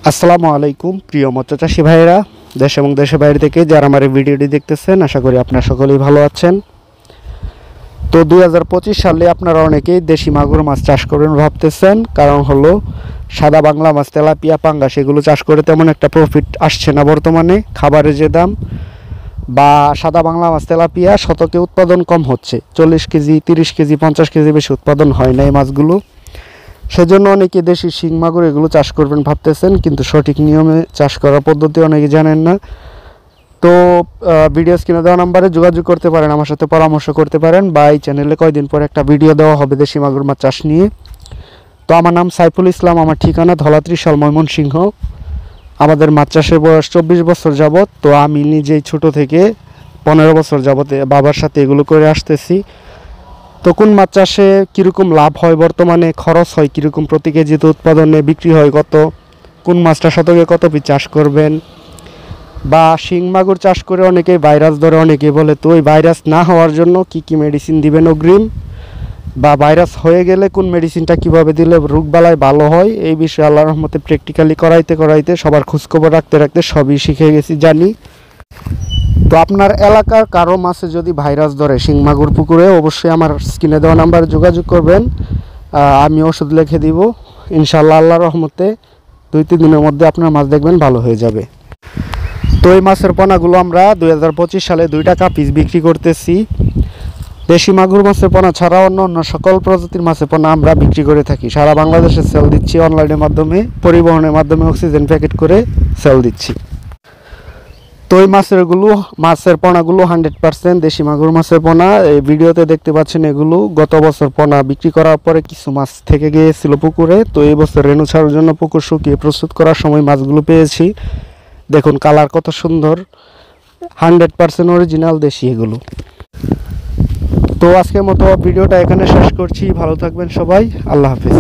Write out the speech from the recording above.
আসসালামু আলাইকুম প্রিয় মৎস্য চাষী ভাইয়েরা, দেশ এবং দেশের বাইরে থেকে যারা আমার এই ভিডিওটি দেখতেছেন, আশা করি আপনারা সকলেই ভালো আছেন। তো 2025 সালে আপনারা অনেকেই দেশি মাগুর মাছ চাষ করবেন ভাবতেছেন, কারণ হলো সাদা বাংলা মাছ, তেলাপিয়া, পাঙ্গাস এগুলো চাষ করে তেমন একটা প্রফিট আসছে না বর্তমানে। খাবারের যে দাম বা সাদা বাংলা মাছ, তেলাপিয়া শতকে উৎপাদন কম হচ্ছে, 40 কেজি, 30 কেজি, 50 কেজি বেশি উৎপাদন হয় না এই মাছগুলো। সেজন্য অনেকে দেশি শিং মাগুর এগুলো চাষ করবেন ভাবতেছেন, কিন্তু সঠিক নিয়মে চাষ করার পদ্ধতি অনেকে জানেন না। তো ভিডিও স্ক্রিনে দেওয়া নাম্বারে যোগাযোগ করতে পারেন, আমার সাথে পরামর্শ করতে পারেন, বা এই চ্যানেলে কয়দিন পর একটা ভিডিও দেওয়া হবে দেশি মাগুর মাছ চাষ নিয়ে। তো আমার নাম সাইফুল ইসলাম, আমার ঠিকানা ধলা ত্রিশাল, ময়মনসিংহ। আমাদের মাছ চাষের বয়স 24 বছর যাবত। তো আমি নিজেই ছোট থেকে 15 বছর যাবত বাবার সাথে এগুলো করে আসতেছি। তো কোন মাছ চাষে কীরকম লাভ হয়, বর্তমানে খরচ হয় কীরকম, প্রতি কেজিতে উৎপাদনে বিক্রি হয় কত, কোন মাছটা শতকে কত পিস চাষ করবেন, বা শিং মাগুর চাষ করে অনেকেই ভাইরাস ধরে, অনেকেই বলে তো ওই ভাইরাস না হওয়ার জন্য কি কি মেডিসিন দিবেন অগ্রিম, বা ভাইরাস হয়ে গেলে কোন মেডিসিনটা কিভাবে দিলে রোগবালাই ভালো হয়, এই বিষয়ে আল্লাহর রহমতে প্র্যাকটিক্যালি করাইতে সবার খোঁজখবর রাখতে সবই শিখে গেছি, জানি। তো আপনার এলাকার কারো মাছে যদি ভাইরাস ধরে শিং মাগুর পুকুরে, অবশ্যই আমার স্ক্রিনে দেওয়া নাম্বারে যোগাযোগ করবেন। আমি ওষুধ লিখে দিব, ইনশাআল্লাহ আল্লাহর রহমতে 2-3 দিনের মধ্যে আপনার মাছ দেখবেন ভালো হয়ে যাবে। তো এই মাছের পোনাগুলো আমরা 2025 সালে 2 টাকা পিস বিক্রি করতেছি। দেশি মাগুর মাছের পোনা ছাড়া অন্য সকল প্রজাতির মাছের পোনা আমরা বিক্রি করে থাকি, সারা বাংলাদেশে সেল দিচ্ছি, অনলাইনের মাধ্যমে, পরিবহনের মাধ্যমে অক্সিজেন প্যাকেট করে সেল দিচ্ছি। তো এই মাছের পোনাগুলো 100% দেশি মাগুর মাছের পোনা। এই ভিডিওতে দেখতে পাচ্ছেন এগুলো গত বছর পোনা বিক্রি করার পরে কিছু মাছ থেকে গিয়েছিল পুকুরে। তো এই বছর রেণু ছাড়ার জন্য পুকুর শুকিয়ে প্রস্তুত করার সময় মাছগুলো পেয়েছি। দেখুন কালার কত সুন্দর, 100% অরিজিনাল দেশি এগুলো। তো আজকের মতো ভিডিওটা এখানে শেষ করছি, ভালো থাকবেন সবাই, আল্লাহ হাফিজ।